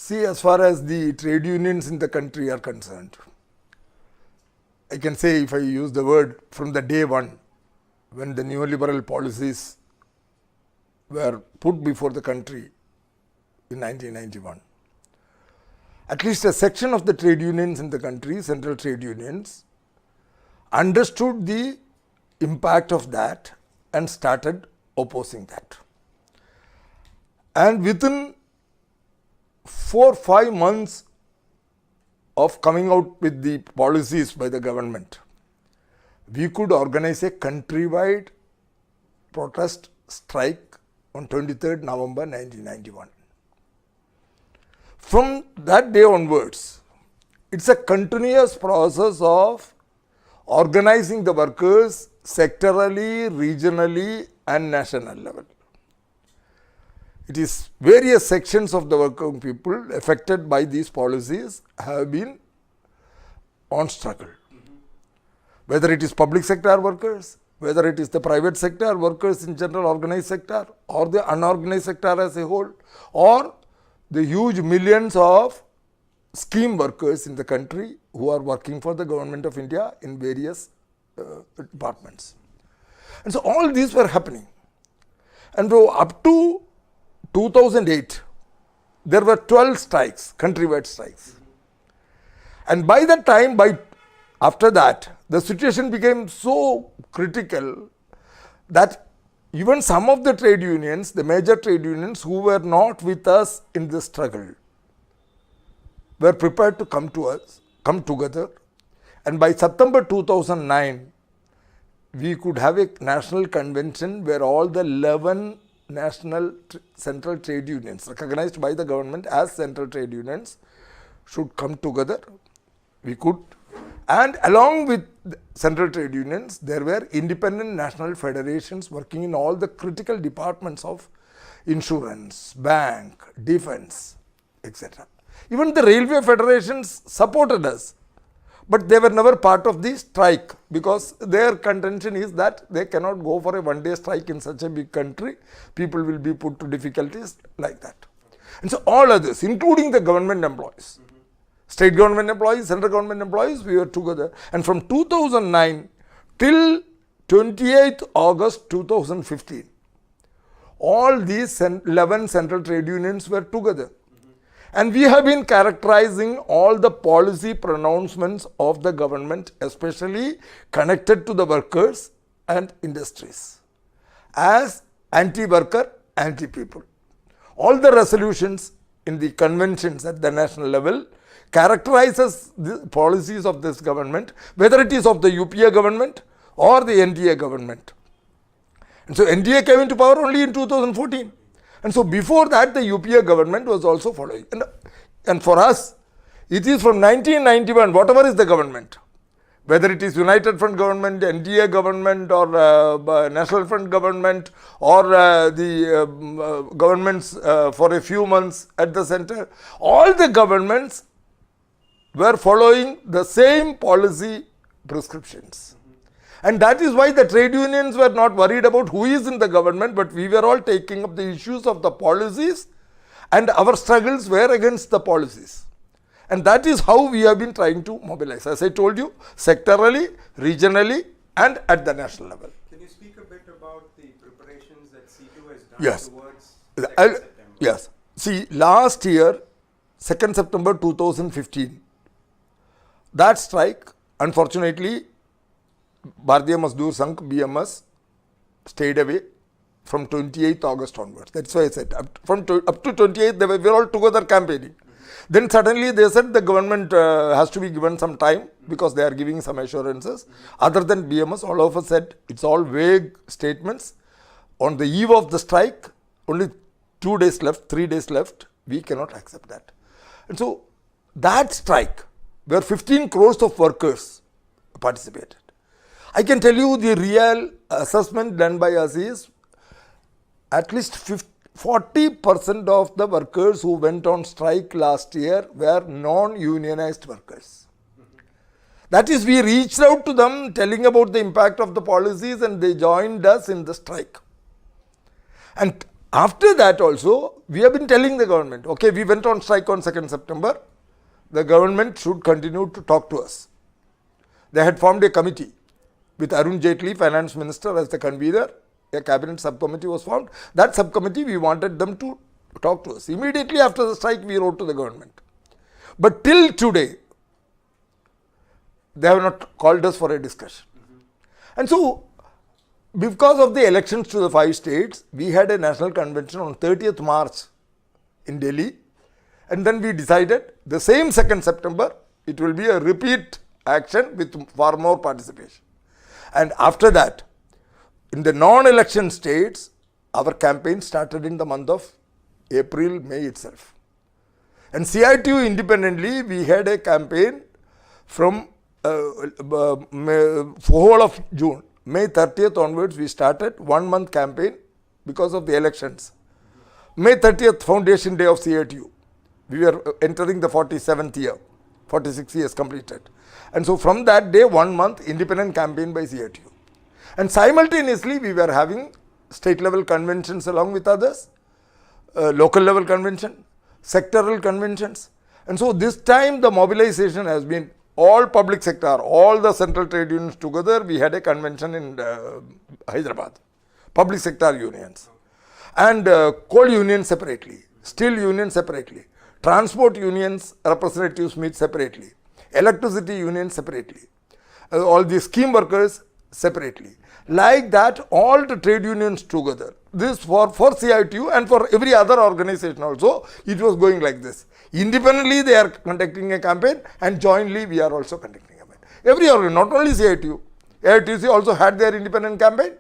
See, as far as the trade unions in the country are concerned, I can say, if I use the word, from the day one, when the neoliberal policies were put before the country in 1991, at least a section of the trade unions in the country, central trade unions, understood the impact of that and started opposing that. And within 4-5 months of coming out with the policies by the government, we could organize a countrywide protest strike on 23rd November 1991. From that day onwards, it's a continuous process of organizing the workers sectorally, regionally and national level. It is various sections of the working people affected by these policies have been on struggle. Whether it is public sector workers, whether it is the private sector workers in general, organized sector, or the unorganized sector as a whole, or the huge millions of scheme workers in the country who are working for the government of India in various departments. And so all these were happening. And so up to 2008, there were 12 strikes, countrywide strikes. And by that time, after that, the situation became so critical that even some of the trade unions, the major trade unions who were not with us in the struggle, were prepared to come together. And by September 2009, we could have a national convention where all the 11 national central trade unions recognized by the government as central trade unions should come together. We could, and along with central trade unions, there were independent national federations working in all the critical departments of insurance, bank, defense, etc. Even the railway federations supported us, but they were never part of the strike because their contention is that they cannot go for a one-day strike in such a big country. People will be put to difficulties like that. And so all others, including the government employees, state government employees, central government employees, we were together. And from 2009 till 28th August 2015, all these 11 central trade unions were together. And we have been characterizing all the policy pronouncements of the government, especially connected to the workers and industries, as anti-worker, anti-people. All the resolutions in the conventions at the national level characterizes the policies of this government, whether it is of the UPA government or the NDA government. And so NDA came into power only in 2014. And so before that, the UPA government was also following. And for us, it is from 1991, whatever is the government, whether it is United Front government, NDA government, or National Front government, or the governments for a few months at the center, all the governments were following the same policy prescriptions. And that is why the trade unions were not worried about who is in the government, but we were all taking up the issues of the policies, and our struggles were against the policies. And that is how we have been trying to mobilize, as I told you, sectorally, regionally, and at the national level. Can you speak a bit about the preparations that C2 has done Yes. towards 2nd September? Yes. See, last year, 2nd September 2015, that strike, unfortunately, Bharatiya Mazdoor Sangh, BMS, stayed away from 28th August onwards. That's why I said up to 28th, they were all together campaigning. Then suddenly they said the government has to be given some time because they are giving some assurances. Other than BMS, all of us said it's all vague statements. On the eve of the strike, only 2 days left, 3 days left, we cannot accept that. And so that strike, where 15 crores of workers participated, I can tell you the real assessment done by us is at least 40% of the workers who went on strike last year were non-unionized workers. That is, we reached out to them telling about the impact of the policies and they joined us in the strike. And After that also, we have been telling the government, okay, we went on strike on 2nd September, the government should continue to talk to us. They had formed a committee with Arun Jaitley, finance minister, as the convener. A cabinet subcommittee was formed. That subcommittee, we wanted them to talk to us. Immediately after the strike, we wrote to the government. But till today, they have not called us for a discussion. And so, because of the elections to the 5 states, we had a national convention on 30th March in Delhi. And then we decided the same 2nd September, it will be a repeat action with far more participation. And after that, in the non-election states, our campaign started in the month of April, May itself. And CITU independently, we had a campaign from whole of June. May 30th onwards, we started 1 month campaign because of the elections. May 30th, foundation day of CITU. We were entering the 47th year, 46 years completed. And so from that day, 1 month independent campaign by CITU. And simultaneously, we were having state level conventions along with others, local level convention, sectoral conventions. And so this time the mobilization has been all public sector, all the central trade unions together. We had a convention in Hyderabad, public sector unions, and coal unions separately, steel unions separately, transport unions representatives meet separately, electricity unions separately, all the scheme workers separately. Like that, all the trade unions together. This for CITU and for every other organization also, it was going like this. Independently, they are conducting a campaign, and jointly, we are also conducting a campaign. Every organ, not only CITU, AITC also had their independent campaign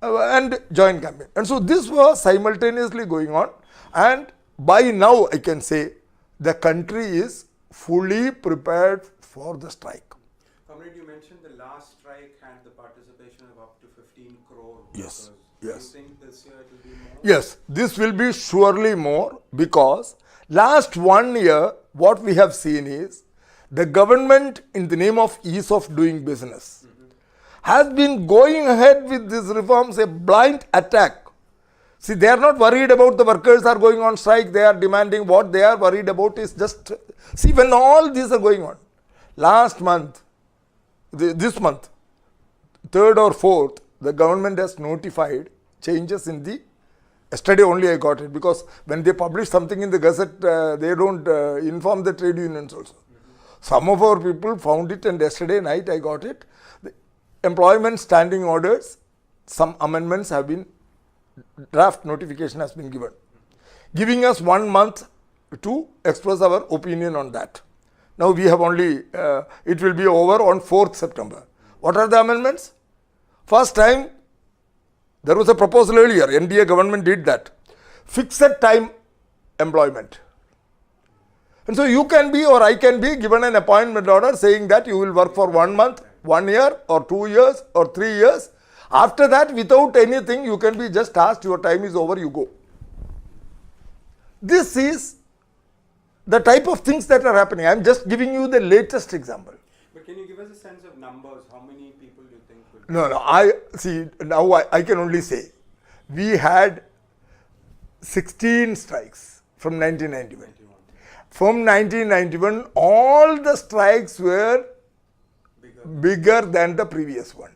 and joint campaign. And so this was simultaneously going on, and by now I can say the country is fully prepared for the strike. Comrade, you mentioned the last strike had the participation of up to 15 crore workers. Yes, yes. Do you think this year it will be more? Yes, this will be surely more, because last 1 year, what we have seen is the government, in the name of ease of doing business, has been going ahead with these reforms, a blind attack. See, they are not worried about the workers are going on strike, they are demanding. What they are worried about is just, see, when all these are going on, last month, this month, 3rd or 4th, the government has notified changes in the, yesterday only I got it, because when they publish something in the Gazette, they don't inform the trade unions also. Some of our people found it, and yesterday night I got it. The employment standing orders, some amendments have been, draft notification has been given, giving us 1 month to express our opinion on that. Now we have only, it will be over on 4th September. What are the amendments? First time, there was a proposal earlier, NDA government did that. Fixed time employment. And so you can be, or I can be given an appointment order saying that you will work for 1 month, 1 year, or 2 years, or 3 years. After that, without anything, you can be just asked, your time is over, you go. This is the type of things that are happening. I am just giving you the latest example. But can you give us a sense of numbers? How many people you think will? No, I see, now I can only say, we had 16 strikes from 1991. From 1991, all the strikes were bigger than the previous one.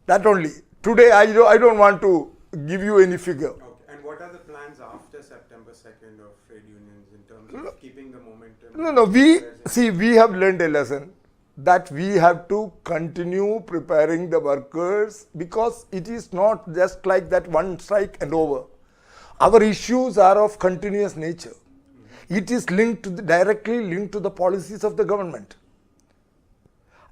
That only. Today, I don't want to give you any figure. Okay. And what are the plans after September 2nd of trade unions in terms of keeping the momentum? No, we have learned a lesson that we have to continue preparing the workers, because it is not just like that one strike and over. Our issues are of continuous nature. It is linked to directly linked to the policies of the government.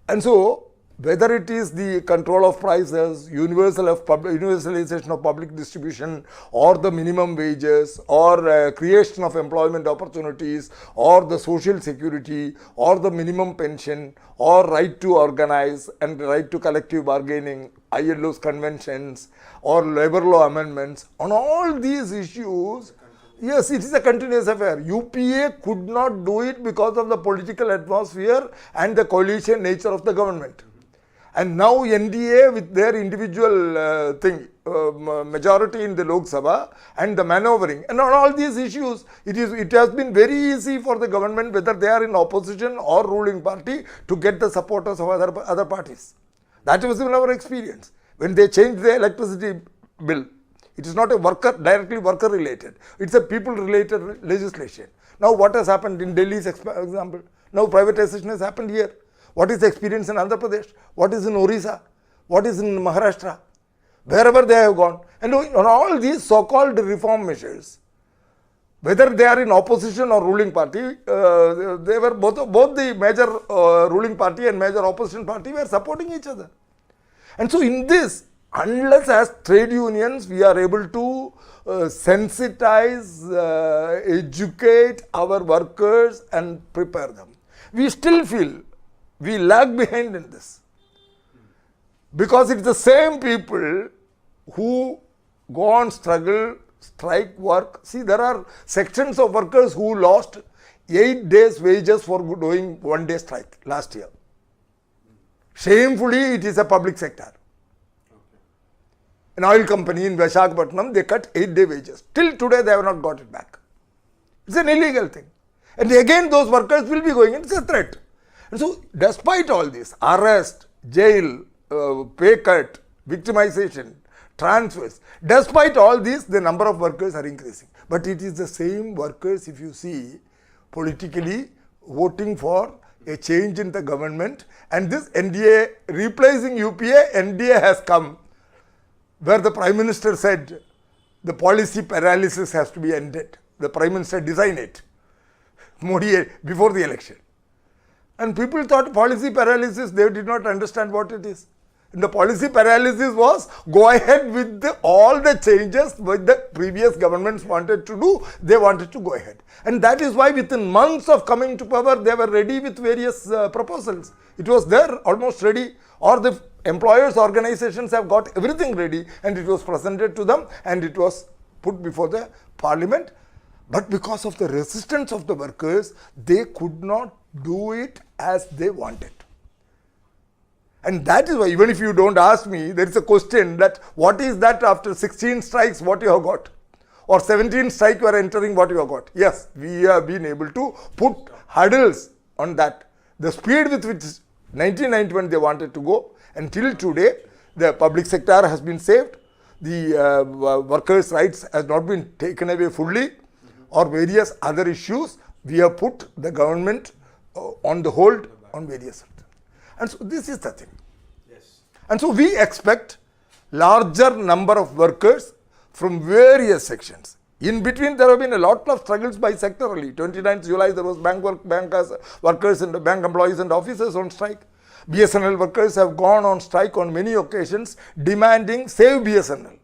And so, whether it is the control of prices, universalization of public distribution, or the minimum wages, or creation of employment opportunities, or the social security, or the minimum pension, or right to organize and right to collective bargaining, ILO's conventions, or labor law amendments, on all these issues, yes, it is a continuous affair. UPA could not do it because of the political atmosphere and the coalition nature of the government. And now NDA with their individual majority in the Lok Sabha and the maneuvering and on all these issues, it has been very easy for the government, whether they are in opposition or ruling party, to get the supporters of other parties. That was in our experience. When they changed the electricity bill, it is not a directly worker related. It's a people related legislation. Now what has happened in Delhi's example? Now privatization has happened here. What is the experience in Andhra Pradesh? What is in Orissa? What is in Maharashtra? Wherever they have gone. And on all these so-called reform measures, whether they are in opposition or ruling party, they were both the major ruling party and major opposition party were supporting each other. And so in this, unless as trade unions we are able to sensitize, educate our workers and prepare them, we still feel we lag behind in this. Because it's the same people who go on struggle, strike, work. See, there are sections of workers who lost 8 days wages for doing 1 day strike last year. Shamefully, it is a public sector. An oil company in Visakhapatnam, they cut 8-day wages. Till today, they have not got it back. It's an illegal thing. And again, those workers will be going, it's a threat. And so, despite all this, arrest, jail, pay cut, victimization, transfers, despite all this, the number of workers are increasing. But it is the same workers, if you see, politically voting for a change in the government, and this NDA replacing UPA, NDA has come, where the Prime Minister said the policy paralysis has to be ended. The Prime Minister designed it, Modi, before the election. And people thought policy paralysis, they did not understand what it is. And the policy paralysis was go ahead with all the changes which the previous governments wanted to do, they wanted to go ahead. And that is why within months of coming to power, they were ready with various proposals. It was there, almost ready, or the employers' organizations have got everything ready and it was presented to them and it was put before the parliament. But because of the resistance of the workers, they could not do it as they wanted. And that is why, even if you don't ask me, there is a question that what is that after 16 strikes, what you have got? Or 17 strikes you are entering, what you have got? Yes, we have been able to put hurdles on that. The speed with which 1991 they wanted to go, until today, the public sector has been saved, the workers' rights has not been taken away fully, or various other issues, we have put the government on the hold on various. And so this is the thing. Yes. And so we expect larger number of workers from various sections. In between, there have been a lot of struggles by sectorally. 29th July, there was bank workers and bank employees and officers on strike. BSNL workers have gone on strike on many occasions, demanding save BSNL.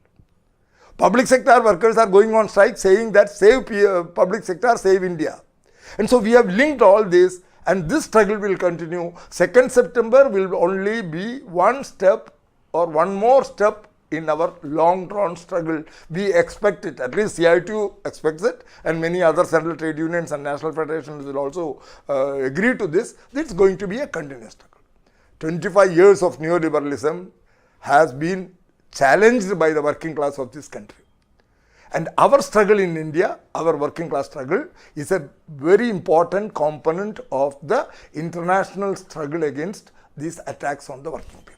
Public sector workers are going on strike saying that save public sector, save India. And so we have linked all this, and this struggle will continue. 2nd September will only be one step or one more step in our long drawn struggle. We expect it, at least CITU expects it, and many other central trade unions and national federations will also agree to this. It's going to be a continuous struggle. 25 years of neoliberalism has been challenged by the working class of this country. And our struggle in India, our working class struggle, is a very important component of the international struggle against these attacks on the working people.